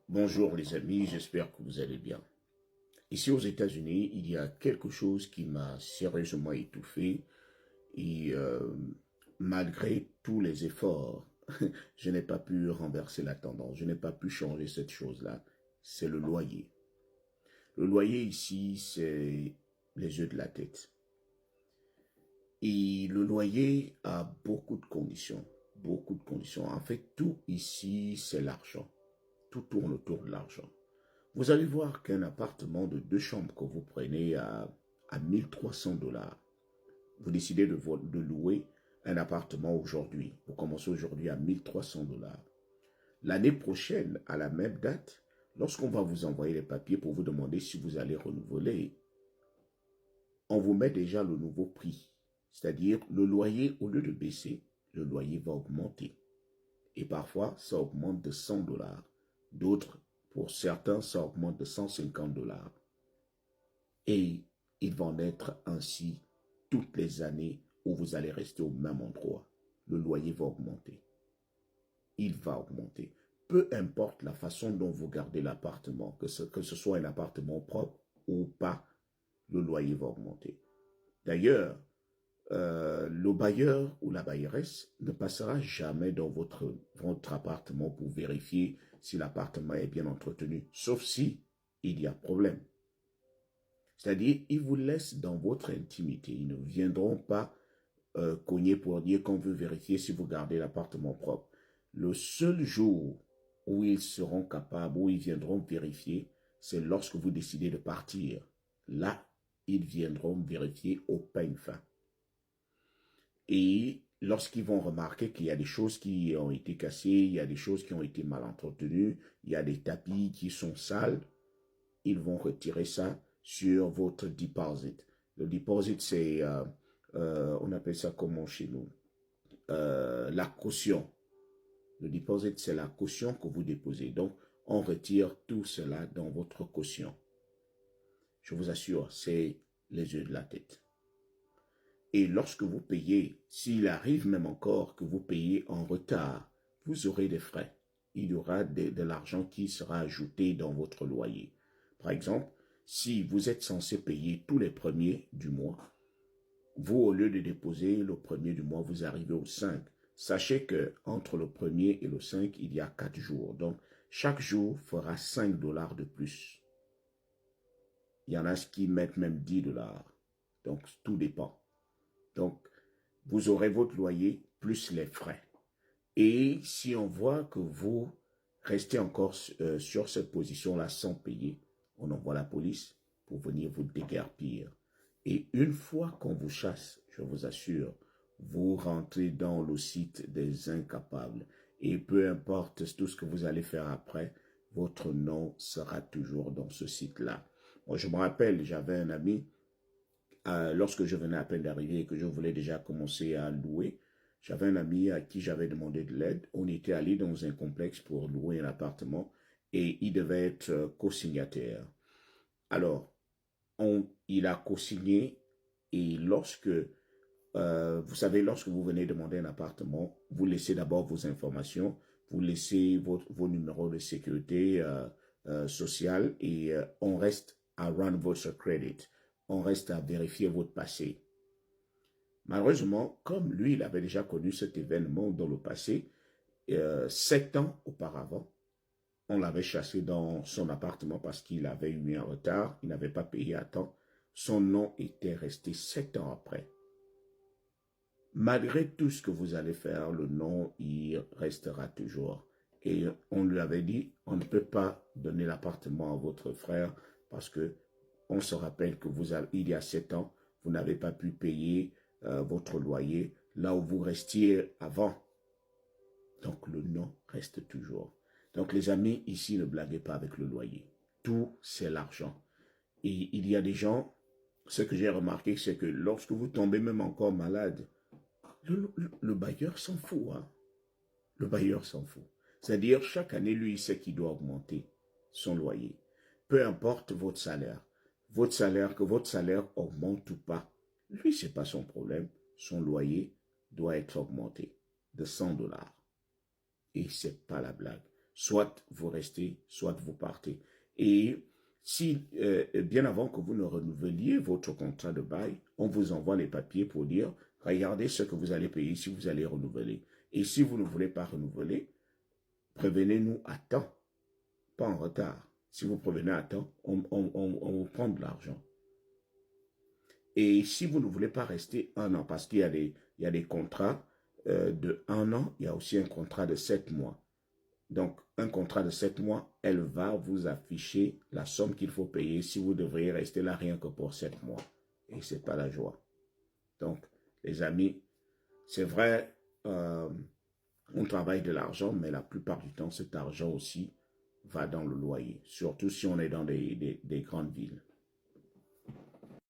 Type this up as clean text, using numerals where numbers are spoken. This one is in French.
Bonjour les amis, j'espère que vous allez bien. Ici aux États-Unis, il y a quelque chose qui m'a sérieusement étouffé et malgré tous les efforts, je n'ai pas pu renverser la tendance, je n'ai pas pu changer cette chose-là. C'est le loyer. Le loyer ici, c'est les yeux de la tête. Et le loyer a beaucoup de conditions, beaucoup de conditions. En fait, tout ici, c'est l'argent. Tout tourne autour de l'argent. Vous allez voir qu'un appartement de 2 chambres que vous prenez à 1300 $, vous décidez de louer un appartement aujourd'hui. Vous commencez aujourd'hui à 1300 $. L'année prochaine, à la même date, lorsqu'on va vous envoyer les papiers pour vous demander si vous allez renouveler, on vous met déjà le nouveau prix. C'est-à-dire, le loyer, au lieu de baisser, le loyer va augmenter. Et parfois, ça augmente de 100 $. D'autres, pour certains, ça augmente de 150 $. Et il va en être ainsi toutes les années où vous allez rester au même endroit. Le loyer va augmenter. Il va augmenter. Peu importe la façon dont vous gardez l'appartement, que ce soit un appartement propre ou pas, le loyer va augmenter. D'ailleurs, le bailleur ou la bailleresse ne passera jamais dans votre appartement pour vérifier si l'appartement est bien entretenu, sauf si il y a problème. C'est-à-dire, ils vous laissent dans votre intimité. Ils ne viendront pas cogner pour dire qu'on veut vérifier si vous gardez l'appartement propre. Le seul jour où ils seront capables, où ils viendront vérifier, c'est lorsque vous décidez de partir. Là, ils viendront vérifier au peigne fin. Et lorsqu'ils vont remarquer qu'il y a des choses qui ont été cassées, il y a des choses qui ont été mal entretenues, il y a des tapis qui sont sales, ils vont retirer ça sur votre deposit. Le deposit, c'est, on appelle ça comment chez nous? La caution. Le deposit, c'est la caution que vous déposez. Donc, on retire tout cela dans votre caution. Je vous assure, c'est les yeux de la tête. Et lorsque vous payez, s'il arrive même encore que vous payez en retard, vous aurez des frais. Il y aura de l'argent qui sera ajouté dans votre loyer. Par exemple, si vous êtes censé payer tous les premiers du mois, vous, au lieu de déposer le premier du mois, vous arrivez au 5. Sachez que entre le premier et le 5, il y a 4 jours. Donc, chaque jour fera 5 $ de plus. Il y en a qui mettent même 10 $. Donc, tout dépend. Donc, vous aurez votre loyer plus les frais. Et si on voit que vous restez encore sur cette position-là sans payer, on envoie la police pour venir vous déguerpir. Et une fois qu'on vous chasse, je vous assure, vous rentrez dans le site des incapables. Et peu importe tout ce que vous allez faire après, votre nom sera toujours dans ce site-là. Moi, je me rappelle, j'avais un ami, lorsque je venais à peine d'arriver et que je voulais déjà commencer à louer, j'avais un ami à qui j'avais demandé de l'aide. On était allé dans un complexe pour louer un appartement et il devait être co-signataire. Alors, il a co-signé et lorsque, vous savez, lorsque vous venez demander un appartement, vous laissez d'abord vos informations, vous laissez vos numéros de sécurité sociale et on reste à run votre credit. On reste à vérifier votre passé. Malheureusement, comme lui, il avait déjà connu cet événement dans le passé, 7 ans auparavant, on l'avait chassé dans son appartement parce qu'il avait eu un retard, il n'avait pas payé à temps. Son nom était resté 7 ans après. Malgré tout ce que vous allez faire, le nom, il restera toujours. Et on lui avait dit, on ne peut pas donner l'appartement à votre frère parce que on se rappelle que il y a 7 ans, vous n'avez pas pu payer votre loyer là où vous restiez avant. Donc le nom reste toujours. Donc les amis, ici, ne blaguez pas avec le loyer. Tout, c'est l'argent. Et il y a des gens, ce que j'ai remarqué, c'est que lorsque vous tombez même encore malade, le bailleur s'en fout. Hein? Le bailleur s'en fout. C'est-à-dire, chaque année, lui, il sait qu'il doit augmenter son loyer. Peu importe votre salaire. Que votre salaire augmente ou pas. Lui, c'est pas son problème. Son loyer doit être augmenté de 100 $. Et c'est pas la blague. soit vous restez, soit vous partez. Et si, bien avant que vous ne renouveliez votre contrat de bail, on vous envoie les papiers pour dire, regardez ce que vous allez payer si vous allez renouveler. Et si vous ne voulez pas renouveler, prévenez-nous à temps, pas en retard. Si vous prévenez à temps, on vous prend de l'argent. Et si vous ne voulez pas rester 1 an, parce qu'il y a des contrats de 1 an, il y a aussi un contrat de 7 mois. Donc, un contrat de 7 mois, elle va vous afficher la somme qu'il faut payer si vous devriez rester là rien que pour 7 mois. Et ce n'est pas la joie. Donc, les amis, c'est vrai, on travaille de l'argent, mais la plupart du temps, cet argent aussi va dans le loyer, surtout si on est dans des grandes villes.